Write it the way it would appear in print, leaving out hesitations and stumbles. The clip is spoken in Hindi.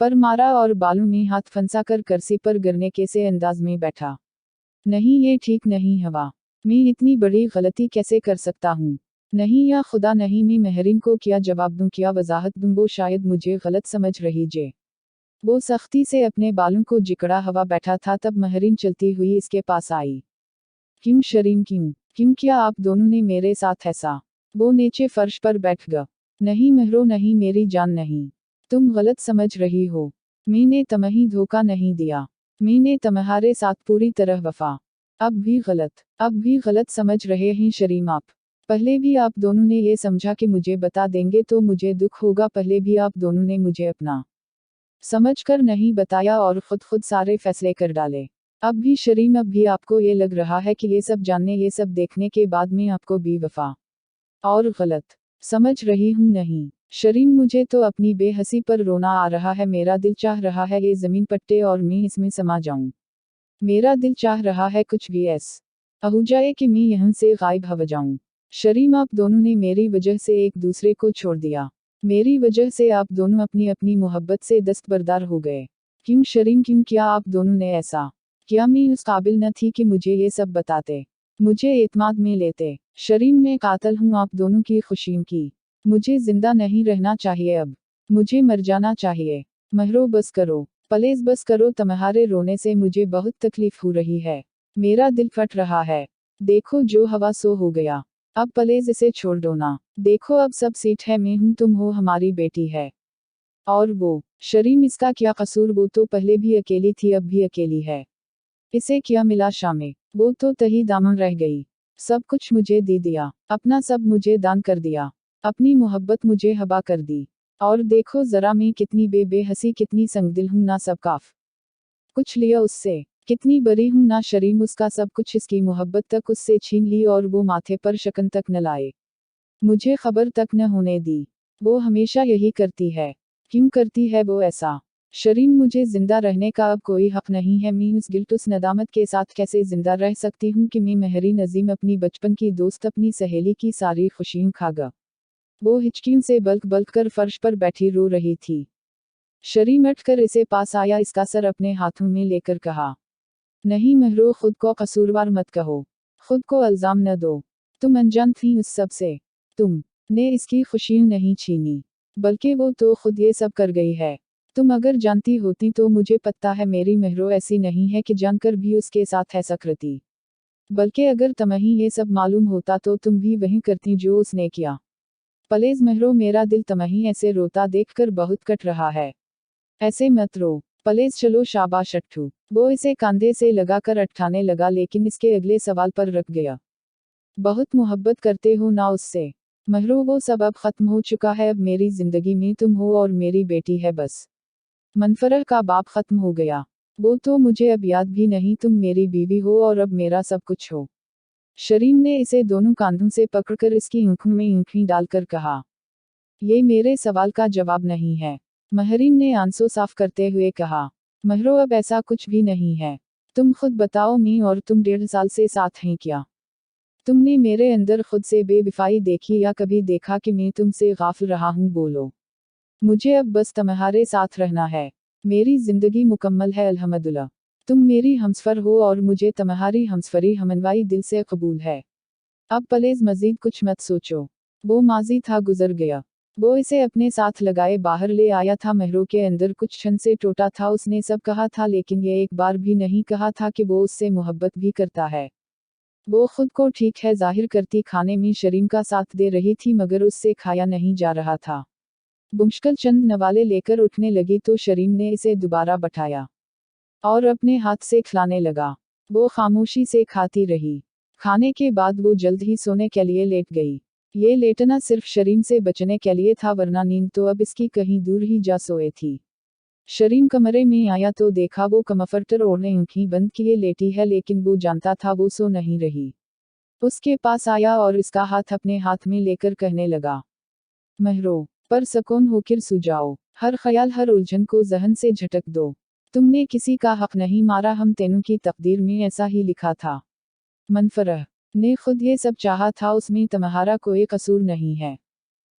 पर मारा और बालों में हाथ फंसा कर कुर्सी पर गिरने के से अंदाज में बैठा। नहीं, ये ठीक नहीं हवा। मैं इतनी बड़ी गलती कैसे कर सकता हूँ? नहीं या खुदा नहीं, मैं महरीन को क्या जवाब दूँ, क्या वजाहत दूँ? वो शायद मुझे गलत समझ रही जे। वो सख्ती से अपने बालों को जिकड़ा हवा बैठा था, तब महरीन चलती हुई इसके पास आई। क्यों शरीम, क्यों क्यों क्या आप दोनों ने मेरे साथ ऐसा? वो नीचे फर्श पर बैठ गया। नहीं महरो, नहीं मेरी जान, नहीं। तुम गलत समझ रही हो। मैंने तुम्हें धोखा नहीं दिया। मैंने तुम्हारे साथ पूरी तरह वफा। अब भी गलत समझ रहे हैं शरीम आप। पहले भी आप दोनों ने ये समझा कि मुझे बता देंगे तो मुझे दुख होगा। पहले भी आप दोनों ने मुझे अपना समझकर नहीं बताया और खुद सारे फैसले कर डाले। अब भी शरीम, अब भी आपको ये लग रहा है कि ये सब जानने, ये सब देखने के बाद मैं आपको बेवफा और गलत समझ रही हूँ? नहीं शरीम, मुझे तो अपनी बेहसी पर रोना आ रहा है। मेरा दिल चाह रहा है ये जमीन पट्टे और मैं इसमें समा जाऊं। मेरा दिल चाह रहा है कुछ भी ऐसा हो जाए कि मैं यहाँ से गायब हो जाऊं। शरीम, आप दोनों ने मेरी वजह से एक दूसरे को छोड़ दिया। मेरी वजह से आप दोनों अपनी अपनी मोहब्बत से दस्तबरदार हो गए। क्यों शरीम, क्यों क्या आप दोनों ने ऐसा? क्या मैं उस काबिल न थी कि मुझे ये सब बताते, मुझे एतमाद में लेते? शरीम, मैं कातिल हूँ आप दोनों की खुशियों की। मुझे जिंदा नहीं रहना चाहिए, अब मुझे मर जाना चाहिए। महरो बस करो, प्लीज बस करो। तुम्हारे रोने से मुझे बहुत तकलीफ हो रही है। मेरा दिल फट रहा है। देखो जो हवा सो हो गया। अब प्लीज इसे छोड़ दो ना। देखो अब सब सीट है, मैं हूँ, तुम हो, हमारी बेटी है। और वो शरीम, इसका क्या कसूर? वो तो पहले भी अकेली थी, अब भी अकेली है। इसे क्या मिला शामे? वो तो तही दामन रह गई। सब कुछ मुझे दे दिया, अपना सब मुझे दान कर दिया, अपनी मोहब्बत मुझे हबा कर दी। और देखो जरा मैं कितनी बेहसी, कितनी संगदिल हूं ना। सब काफ कुछ लिया उससे। कितनी बरी हूं ना शरीम, उसका सब कुछ, इसकी मोहब्बत तक उससे छीन ली और वो माथे पर शकन तक न लाए, मुझे खबर तक न होने दी। वो हमेशा यही करती है। क्यों करती है वो ऐसा? शरीम, मुझे जिंदा रहने का अब कोई हक नहीं है। मैं उस गिल्ट, उस नदामत के साथ कैसे जिंदा रह सकती हूँ कि मैं महरीन अजीम, अपनी बचपन की दोस्त, अपनी सहेली की सारी खुशियाँ खा गया। वो हिचकियों से बल्क बल्क कर फर्श पर बैठी रो रही थी। शरीम उठकर इसे पास आया, इसका सर अपने हाथों में लेकर कहा, नहीं महरो, खुद को कसूरवार मत कहो, खुद को इल्जाम न दो। तुम अनजान थी उस सब से। तुम ने इसकी खुशियाँ नहीं छीनी, बल्कि वो तो खुद ये सब कर गई है। तुम अगर जानती होती तो मुझे पता है मेरी महरो ऐसी नहीं है कि जानकर भी उसके साथ ऐसा करती। बल्कि अगर तुम्हें ये सब मालूम होता तो तुम भी वही करती जो उसने किया। प्लीज महरो, मेरा दिल तुम्हें ऐसे रोता देखकर बहुत कट रहा है। ऐसे मत रो, प्लीज चलो, शाबाश अट्ठू। वो इसे कंधे से लगाकर अटकाने लगा, लेकिन इसके अगले सवाल पर रुक गया। बहुत मोहब्बत करते हो ना उससे? महरो, वो सब अब खत्म हो चुका है। अब मेरी जिंदगी में तुम हो और मेरी बेटी है, बस। मनफरह का बाप खत्म हो गया। वो तो मुझे अब याद भी नहीं। तुम मेरी बीवी हो और अब मेरा सब कुछ हो। शरीम ने इसे दोनों कांधों से पकड़कर इसकी आंखों में आंखें डालकर कहा, ये मेरे सवाल का जवाब नहीं है। महरीन ने आंसू साफ करते हुए कहा, महरो, अब ऐसा कुछ भी नहीं है। तुम खुद बताओ, मैं और तुम 1.5 साल से साथ हैं क्या? तुमने मेरे अंदर खुद से बेवफाई देखी या कभी देखा कि मैं तुमसे गाफिल रहा हूँ? बोलो। मुझे अब बस तुम्हारे साथ रहना है। मेरी जिंदगी मुकम्मल है, अल्हम्दुलिल्लाह। तुम मेरी हमसफर हो और मुझे तुम्हारी हमसफरी हमनवाई दिल से कबूल है। अब प्लीज मजीद कुछ मत सोचो। वो माजी था, गुजर गया। वो इसे अपने साथ लगाए बाहर ले आया था। महरो के अंदर कुछ क्षण से टूटा था। उसने सब कहा था, लेकिन ये एक बार भी नहीं कहा था कि वो उससे मोहब्बत भी करता है। वो खुद को ठीक है जाहिर करती खाने में शरीम का साथ दे रही थी, मगर उससे खाया नहीं जा रहा था। मुश्किल चंद नवाले लेकर उठने लगी तो शरीम ने इसे दोबारा बैठाया और अपने हाथ से खिलाने लगा। वो खामोशी से खाती रही। खाने के बाद वो जल्द ही सोने के लिए लेट गई। ये लेटना सिर्फ शरीम से बचने के लिए था, वरना नींद तो अब इसकी कहीं दूर ही जा सोए थी। शरीम कमरे में आया तो देखा वो कम्फर्टर ओढ़े आंखें बंद किए लेटी है, लेकिन वो जानता था वो सो नहीं रही। उसके पास आया और इसका हाथ अपने हाथ में लेकर कहने लगा, महरो, पर सकून होकर सो जाओ। हर ख्याल, हर उलझन को जहन से झटक दो। तुमने किसी का हक नहीं मारा, हम तेनों की तकदीर में ऐसा ही लिखा था। मनफरह ने खुद ये सब चाहा था, उसमें तुम्हारा कोई कसूर नहीं है।